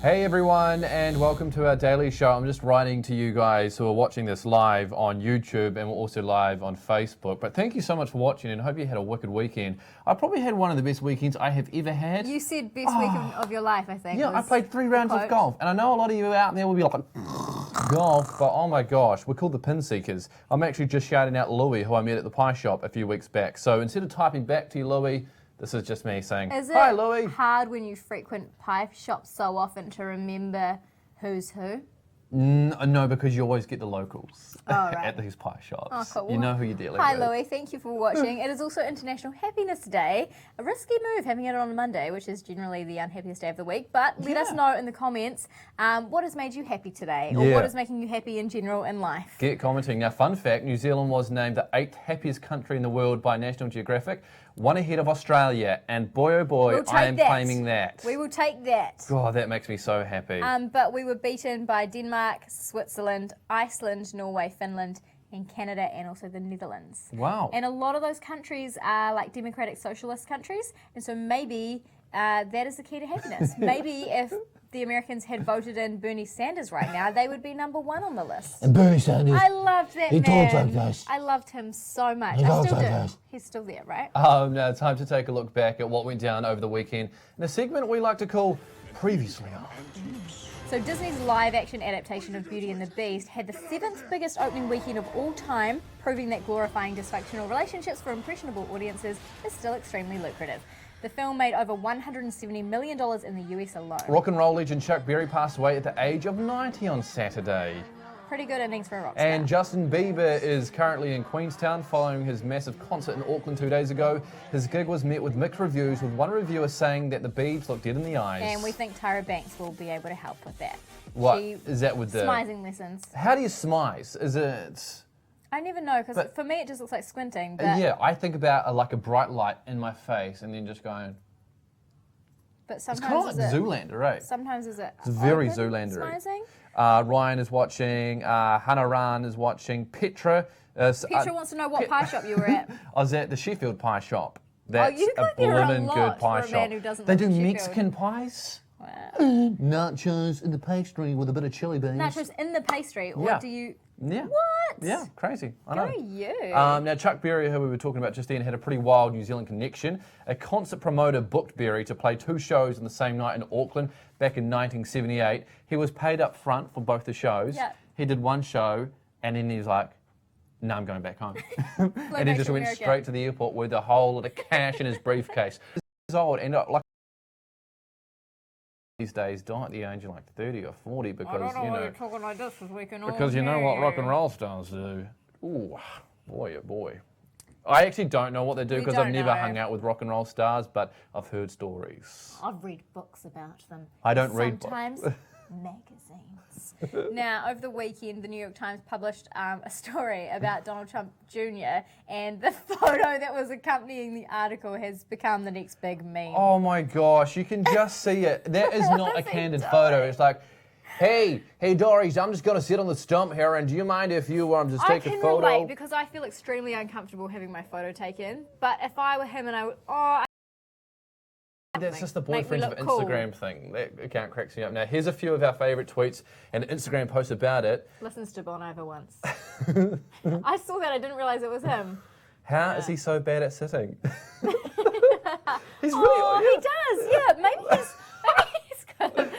Hey everyone, and welcome to our daily show. I'm just writing to you guys who are watching this live on YouTube, and we're also live on Facebook. But thank you so much for watching, and I hope you had a wicked weekend. I probably had one of the best weekends I have ever had. You said best weekend of your life, I think. Yeah, I played 3 rounds of golf, and I know a lot of you out there will be like, golf, but oh my gosh, we're called the Pin Seekers. I'm actually just shouting out Louis, who I met at the pie shop a few weeks back. So instead of typing back to you, Louis, this is just me saying, hi, Louis. Is it hard when you frequent pie shops so often to remember who's who? No, because you always get the locals right. at these pie shops. Oh, cool. You know who you're dealing Hi, with. Louis. Thank you for watching. It is also International Happiness Day. A risky move having it on a Monday, which is generally the unhappiest day of the week. But let us know in the comments what has made you happy today, or what is making you happy in general in life. Get commenting. Now, fun fact, New Zealand was named the 8th happiest country in the world by National Geographic, one ahead of Australia, and boy oh boy, I am claiming that. We will take that. God, that makes me so happy. But we were beaten by Denmark, Switzerland, Iceland, Norway, Finland, and Canada, and also the Netherlands. Wow. And a lot of those countries are like democratic socialist countries, and so maybe that is the key to happiness. Maybe if the Americans had voted in Bernie Sanders right now, they would be #1 on the list. And Bernie Sanders, I loved that he man. talks like this. I loved him so much. He I talks still like do. this. He's still there, right? Now time to take a look back at what went down over the weekend in a segment we like to call Previously On. So Disney's live-action adaptation of Beauty and the Beast had the 7th biggest opening weekend of all time, proving that glorifying dysfunctional relationships for impressionable audiences is still extremely lucrative. The film made over $170 million in the US alone. Rock and roll legend Chuck Berry passed away at the age of 90 on Saturday. Pretty good innings for a rock star. And Justin Bieber is currently in Queenstown following his massive concert in Auckland 2 days ago. His gig was met with mixed reviews, with one reviewer saying that the Biebs look dead in the eyes. And we think Tyra Banks will be able to help with that. What? She Is that with the... smizing lessons. How do you smize? Is it... I never know, because for me it just looks like squinting. But, Yeah, I think about like a bright light in my face and then just going... but It's kind sometimes of like Zoolander, right? sometimes is it It's very open Zoolander-y. smizing? Ryan is watching, Hannah Ran is watching, Petra... Petra wants to know what pie shop you were at. I was at the Sheffield Pie Shop. That's you go a there a bloomin' lot good pie for a shop. man who doesn't They live do in Sheffield. Mexican pies. Wow. Nachos in the pastry with a bit of chili beans. Nachos in the pastry, or Yeah. do you... Yeah. What? Yeah, crazy. I Go know. you. Now, Chuck Berry, who we were talking about just then, had a pretty wild New Zealand connection. A concert promoter booked Berry to play 2 shows on the same night in Auckland back in 1978. He was paid up front for both the shows. Yeah. He did 1 show, and then he was like, no, I'm going back home. And he back just to went America. straight to the airport with a whole lot of cash in his briefcase. He's old, and like these days, die at the age of like 30 or 40 because, I don't know you why know... you're talking like this we can all Because you know hear what you. rock and roll stars do. Ooh, boy, oh boy. I actually don't know what they do We because I've don't never know. hung out with rock and roll stars, but I've heard stories. I've read books about them. I don't read books. Sometimes magazines. Now, over the weekend, the New York Times published a story about Donald Trump Jr. and the photo that was accompanying the article has become the next big meme. Oh my gosh, you can just see it. That is not a is he candid doing? photo. It's like, hey Doris, I'm just going to sit on the stump here, and do you mind if you just I take a can photo? relate because I feel extremely uncomfortable having my photo taken. But if I were him and I would, That's just the Make me boyfriends of look cool. Instagram thing. That account cracks me up. Now, here's a few of our favourite tweets and Instagram posts about it. listens to Bon Iver once. I saw that, I didn't realise it was him. How is he so bad at sitting? He's Oh, really... he does, yeah. Maybe he's got a...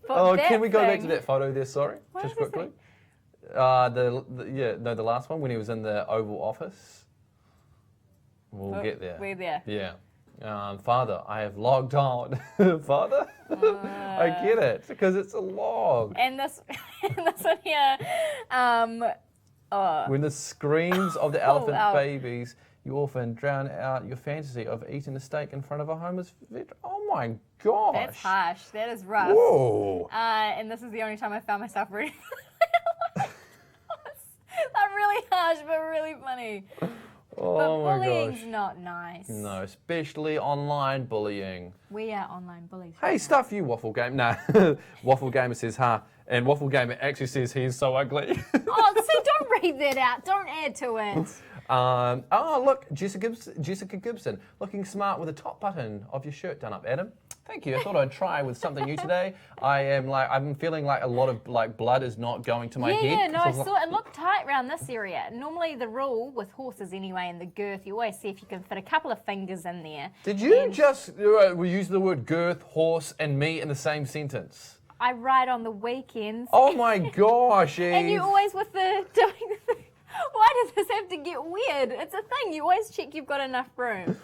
Oh, can we go back to that photo there, sorry? What just is this quickly. The last one when he was in the Oval Office. We'll get there. We're there. Yeah. Father, I have logged on. Father? I get it, because it's a log. And this, this one here, When the screams of the elephant out. babies, you often drown out your fantasy of eating a steak in front of a homeless veteran. Oh my gosh. that's harsh. That is rough. Whoa. And this is the only time I found myself reading. Not really harsh, but really funny. Oh But my bullying's gosh. not nice. No, especially online bullying. We are online bullies. Hey, stuff you, Waffle Game. Nah, Waffle Gamer says, huh. And Waffle Gamer actually says he's so ugly. Oh, see, don't read that out. Don't add to it. Oh, look, Jessica Gibson looking smart with the top button of your shirt done up, Adam. Thank you. I thought I'd try with something new today. I'm feeling like a lot of blood is not going to my head. Yeah, no, I 'cause saw it looked tight around this area. Normally the rule with horses anyway in the girth, you always see if you can fit a couple of fingers in there. Did you just we use the word girth, horse, and me in the same sentence? I ride on the weekends. Oh my gosh, Eve. And you always with the doing the thing. Why does this have to get weird? It's a thing. You always check you've got enough room.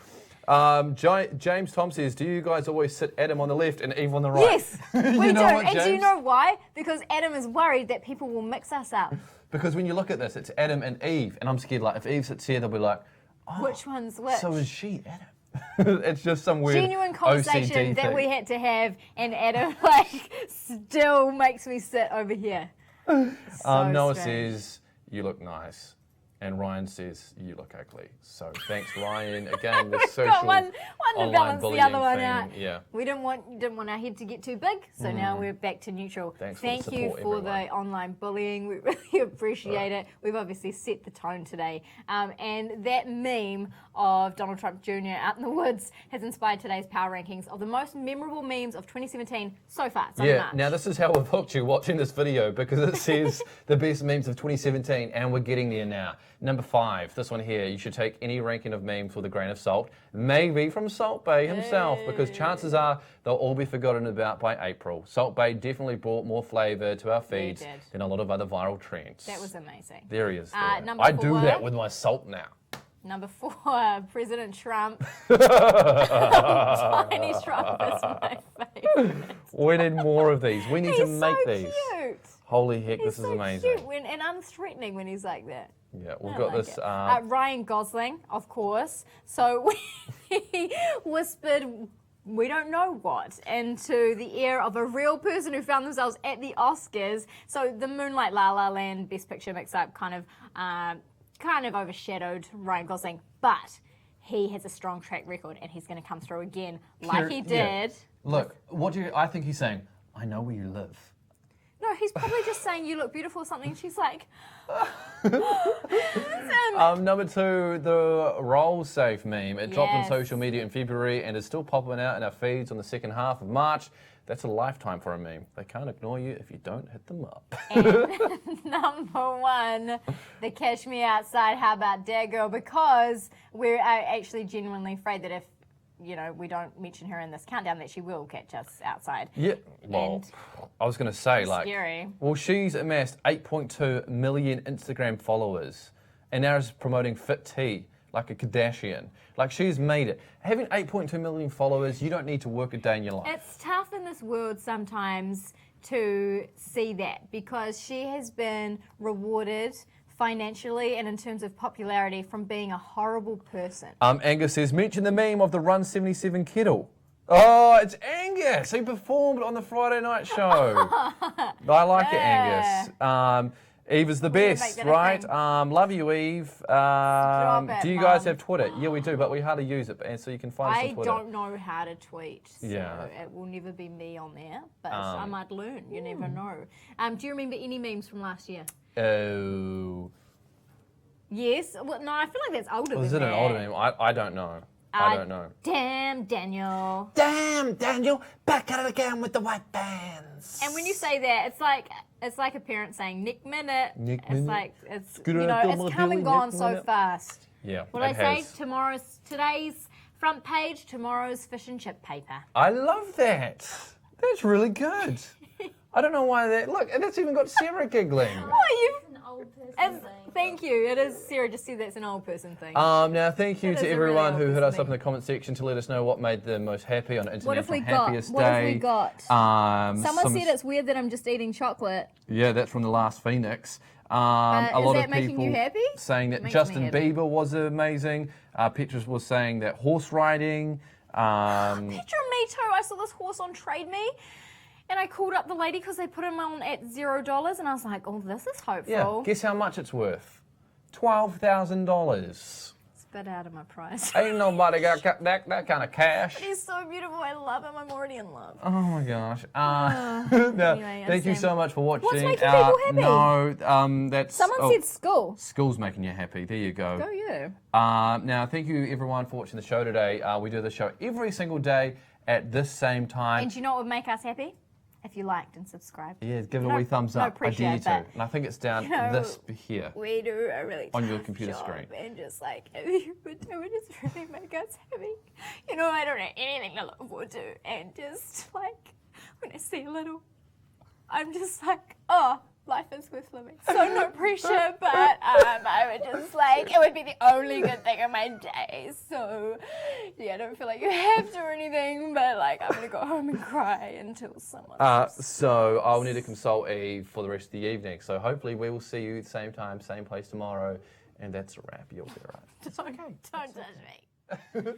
James Tom says, do you guys always sit Adam on the left and Eve on the right? Yes, we do. what, And do you James? know why? Because Adam is worried that people will mix us up. Because when you look at this, it's Adam and Eve, and I'm scared like if Eve sits here, they'll be like, Which one's which? so is she Adam? It's just some weird Genuine conversation OCD that thing. we had to have, and Adam still makes me sit over here. So Noah strange. says, you look nice. And Ryan says, you look ugly. So thanks, Ryan. Again, the social Got one to online balance the bullying other one thing. out. Yeah. We didn't want our head to get too big, so now we're back to neutral. Thanks for Thank the you support, for everyone. the online bullying. We really appreciate it. We've obviously set the tone today. And that meme of Donald Trump Jr. out in the woods has inspired today's power rankings of the most memorable memes of 2017 so far. It's Yeah, March. now this is how we've hooked you watching this video because it says the best memes of 2017 and we're getting there now. Number 5, this one here, you should take any ranking of memes with a grain of salt, maybe from Salt Bay himself, because chances are they'll all be forgotten about by April. Salt Bay definitely brought more flavour to our feeds did. than a lot of other viral trends. That was amazing. There he is. There. number I do 4. that with my salt now. Number 4, President Trump. Tiny Trump is my favourite. We need more of these. We need to He's make so these. cute. Holy heck, He's this is so amazing. cute and unthreatening when he's like that. Yeah, we've I got like this. it. Ryan Gosling, of course. So he whispered, we don't know what, into the ear of a real person who found themselves at the Oscars. So the Moonlight La La Land Best Picture mix-up kind of overshadowed Ryan Gosling, but he has a strong track record and he's going to come through again like he Yeah. did. Look, I think he's saying, I know where you live. No, he's probably just saying you look beautiful or something. She's like, Number 2, the roll safe meme. It dropped on Yes. social media in February and is still popping out in our feeds on the second half of March. That's a lifetime for a meme. They can't ignore you if you don't hit them up. and number 1, the Catch Me Outside, how about that girl? Because we're actually genuinely afraid that if we don't mention her in this countdown, that she will catch us outside. Yeah, well, And I was going to say, scary. well, she's amassed 8.2 million Instagram followers and now is promoting Fit Tea like a Kardashian. Like, she's made it. Having 8.2 million followers, you don't need to work a day in your life. It's tough in this world sometimes to see that because she has been rewarded financially and in terms of popularity from being a horrible person. Angus says, mention the meme of the Run 77 kettle. Oh, it's Angus. He performed on the Friday night show. I like it, Angus. Eve is the We're gonna make best, that a right? thing. Love you, Eve. Stop it, Do you guys Mum. have Twitter? Yeah, we do, but we hardly use it, and so you can find us I on Twitter. don't know how to tweet, so Yeah. it will never be me on there, but I might learn. You never know. Do you remember any memes from last year? Oh. Yes. Well, no, I feel like that's older Was than it an that. older meme? I don't know. I don't know. Damn, Daniel. Damn, Daniel, back at it again with the white bands. And when you say that, it's like a parent saying Nick Minute. Nick it's Minute. like it's Good idea, it's my come and Billy, gone Nick so Minute. fast. Yeah, What did it I has. say? Today's front page, tomorrow's fish and chip paper. I love that. That's really good. I don't know why that. Look, and it's even got Sarah giggling. Oh, An old person you. thing. Thank you. It is Sarah. Just said that's an old person thing. Now, thank you That to is a really everyone who old hit us up thing. in the comment section to let us know what made them most happy on International What have we got? Happiest What have Day. we got? Someone said it's weird that I'm just eating chocolate. Yeah, that's from the last Phoenix. A is lot that of making people you happy? saying that Makes me Justin happy. Bieber was amazing. Petrus was saying that horse riding. Petra, me too. I saw this horse on Trade Me. And I called up the lady because they put him on at $0, and I was like, "Oh, this is hopeful." Yeah, guess how much it's worth? $12,000. It's a bit out of my price. Ain't nobody got that kind of cash. He's so beautiful. I love him. I'm already in love. Oh my gosh. No, Anyway, thank you Sam. so much for watching. What's making people happy? No, that's. Someone said school. School's making you happy. There you go. Go you. Now, thank you everyone for watching the show today. We do the show every single day at this same time. And do you know what would make us happy? If you liked and subscribed. Yeah, give it a No- wee thumbs no up. pressure, I dare you to. but, And I think it's down you know, this here. We do a really On your tough computer job, screen. and just like if you would do it, just really make us happy. You know, I don't have anything to look forward to, and just like when I see a little, I'm just like, oh, life is worth living. So no pressure, but I would just like it would be the only good thing of my day. So yeah, I don't feel like you have to or anything, but like I'm gonna go home and cry until someone. So I'll need to consult Eve for the rest of the evening. So hopefully we will see you at the same time, same place tomorrow. And that's a wrap. You'll be all right. Don't touch me.